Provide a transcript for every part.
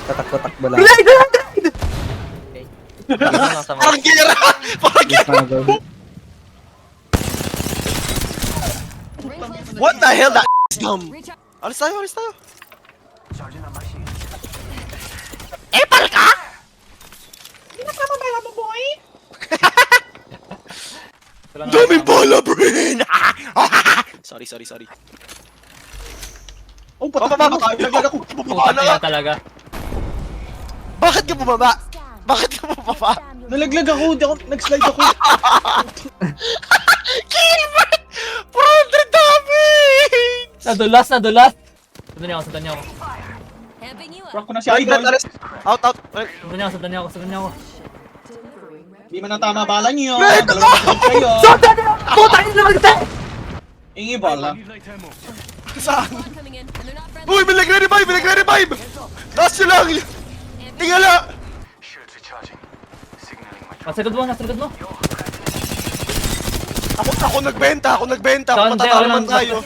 Tatakbo-takbo lang. Grenade! Grenade! Okay. Dito lang sa mga. Parang gera! Parang Yes, gera! mga gabi. What the hell? That dumb! Alis tayo, alis tayo! Epal ka! Daming bola, brain! Sorry. Oh, Bababa patay ka tayo, naglag ako. Bumaba Puta na kaya nga. talaga. Bakit ka bumaba? Bakit ka bumaba? Nalaglag ako, di ako, nag-slide ako. Gilbert! 400 damage! Nadulas, nadulas! Sundan niyo ako, sundan niyo ako. Rock ko na si Brent, Idol. alis. Out. Sundan niyo ako, sundan niyo ako, sundan niyo ako. Di man natama bala niyo. Brent! Dalawang kayo. Sundan niyo! Puta niyo naman kita! Ingi bala. Saan? Uy, may nagre-revive! Taas nyo lang! Tingala! Nasa likod mo. Ako nagbenta. Kung Down, matatalo down, man down. tayo.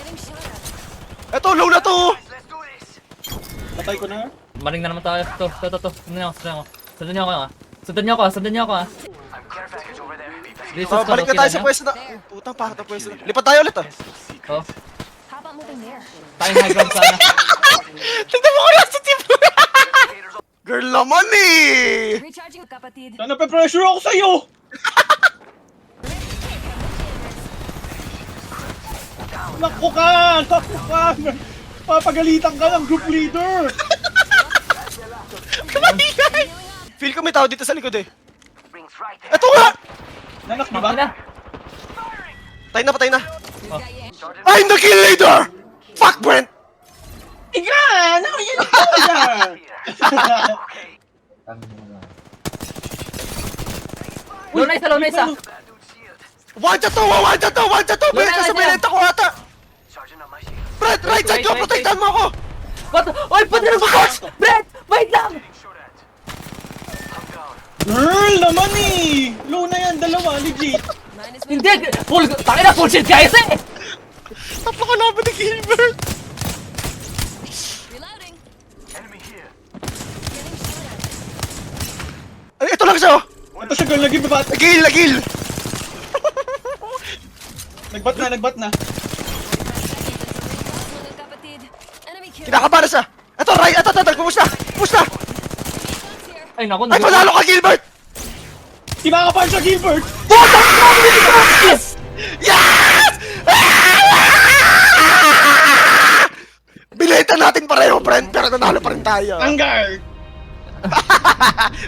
Eto, low na to! Patay ko na. Maring na naman tayo. To. Sundan niyo ako. Sundan niyo ako. Oh, balik na tayo sa pwesto na. Putang pakita pwesto na. Lipat tayo ulit ah. Oh. Tayo high ground sana. Tignan mo ko lang sa team! Girl naman eh! Recharging kapatid. Sana pe-pressure ako sa'yo! Naku ka! Papagalitan ka ng group leader! Feel ko may tao dito sa likod eh. Eto nga! Nanak di ba? Ano na? Patay na. I'm the kill leader! Fuck Brent! Igan! Ako yun yung leader! Low na isa. One to two! Balik ka sa binenta ko ata! Brent, right side ko! Wait. Protektahan mo ako! What? Oy, pati na mag-box! Brent! Wait lang! Girl naman eh! Low na yan, dalawa, legit! Hindi! Tangina, full shield guys eh! Napakalaban ni Gilbert! Reloading. Ay, ito lang siya oh! Ito siya girl, nag-ibabat! Nagil! Nagbat na! Kapatid. Enemy kill. Kinakabara siya! Ito, right! Ito, push na! Ay naku, Ay, panalo ka Gilbert! Di ba ka siya, Gilbert? Yes! Bileta natin pareho, friend, pero nanalo pa rin tayo. Anggar!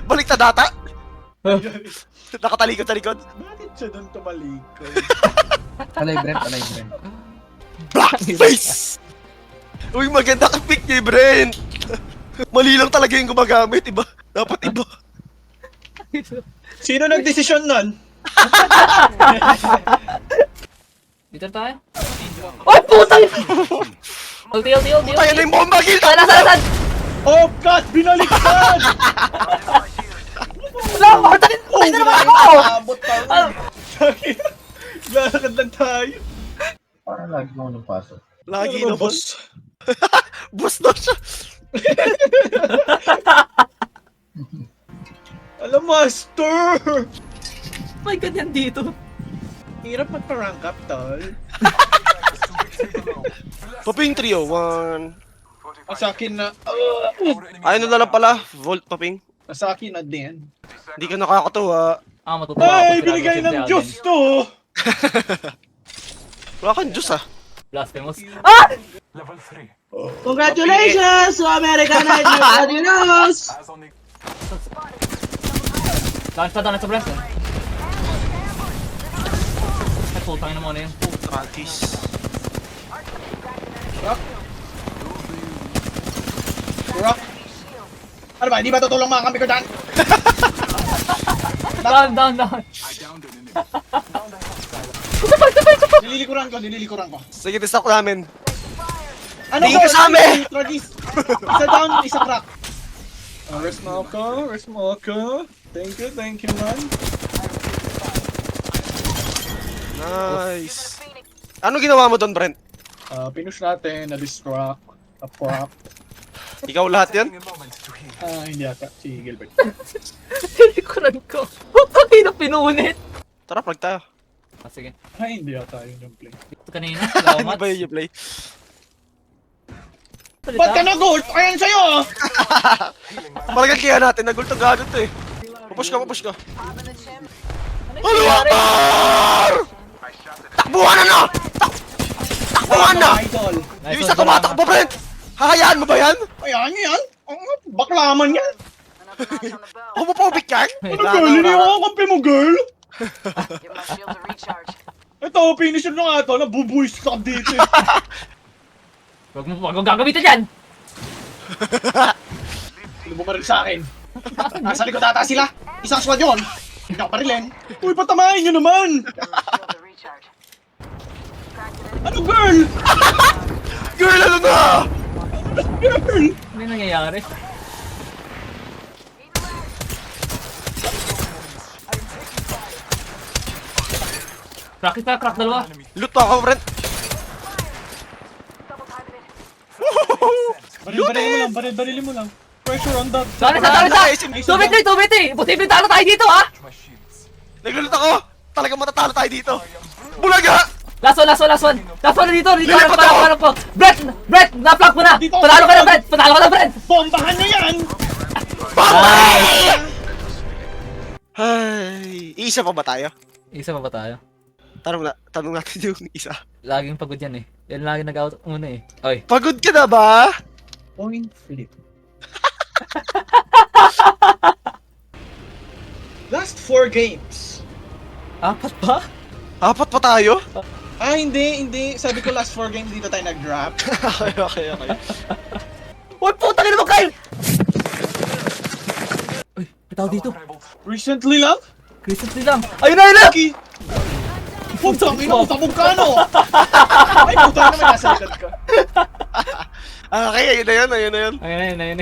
Balik na data? Nakatalikod sa likod? Bakit siya doon tumalikod? Alay, Brent. Blackface! Uy, maganda ka pick ni Brent! Mali lang talaga yung gumagamit, iba. Dapat iba. Sino nagdesisyon nun? Dito tayo. Oy, putang! Ulti. Tayo na yung bomba, Gil! Saan? Oh God! Binaliktad! Wala, putang! Putang na naman ako! Abot pa rin. Lalakad lang tayo. Parang lagi mo nung pasok. Lagi Ano na ba, boss. Boss daw siya. Alam, master! May ganyan dito. Hirap magpa-rank up, tol. Paping 301. Sa akin na... Ay, ano na lang pala? Volt, paping. Sa akin na din. Hindi ka nakakatuwa. Matutuwa ako. Ay, sa binigay ginagawa ng si Diyos Alden. to! Wala kang Diyos ah. Blasphemous. Ah! Congratulations to American Idol Adios! Launch pa sa blast eh. Ay, putang ina mo na yun. Tragis. Rock! Ano ba, hindi ba tutulong mga kampi ko dyan? Down. Nililikuran ko. Sige, distract namin. Ano Tingin ka sa amin! Tragis! Isa down, isa crack. Rest mo ako. Thank you, man. Nice. Ano ginawa mo doon, Brent? Pinush natin, na-distract, na-prop. Ikaw lahat yan? Hindi ata. Si Gilbert. Likuran ko. Putang ina, pinunit. Tara, plug tayo. Ah, sige. Hindi ata yun yung play. Ito kanina. Hindi Salamat. ba yun yung play? Ba't ka nag-ult? Ayan sa'yo! Palagan kaya natin, nag-ult ang gano'n to eh. Papush ka, papush ka. Ano Akbar! Takbuhan na na! Takbuhan na! Idol. Yung isa tumatakbo, Brent! Hahayaan mo ba yan? Ayan yan. Ang baklaman yan. Homophobic yan? Ano girl? Hindi ako kampi mo, girl. Give my shield a recharge. Ito, finisher na nga ito. Nabubuwis ka dito eh. Wag mo gagamitin yan. Sino bumaril sa akin? Nasa likod ata sila. Isang squad yun. Hindi ako parilin. Uy, patamahin nyo naman. Shield a recharge. Ano, girl? Girl, ano na? Girl! Ano yung nangyayari? Crack isa, crack dalawa. Loot pa ako, Brent. Baril mo lang. Pressure on that. Sorry, sorry. 2v3. Imposible talo tayo dito, ha? Naglulot ako! Talagang matatalo tayo dito! Bulaga! Last one na dito. Lilipat ako! Harap ko. Brett, na-flank mo na. Dito, Panalo ka na, Brett. Bombahan na yan! Nice. Ay, isa pa ba tayo? Isa pa ba tayo? Tanong natin yung isa. Laging pagod yan eh. Yan lagi nag-out muna eh. Oy. Pagod ka na ba? Point flip. Last 4 games. Apat ba? Apat pa tayo? Hindi. Sabi ko last 4 games dito tayo nag-drop. Okay. Uy, puta ka naman kayo! Uy, may tao dito. Recently lang? Recently lang. Ayun na! Ki! Putang ina mo, sabog ka no! Ay, puta naman nasa likod ka. Okay, ayun na yun. Ayun na yun.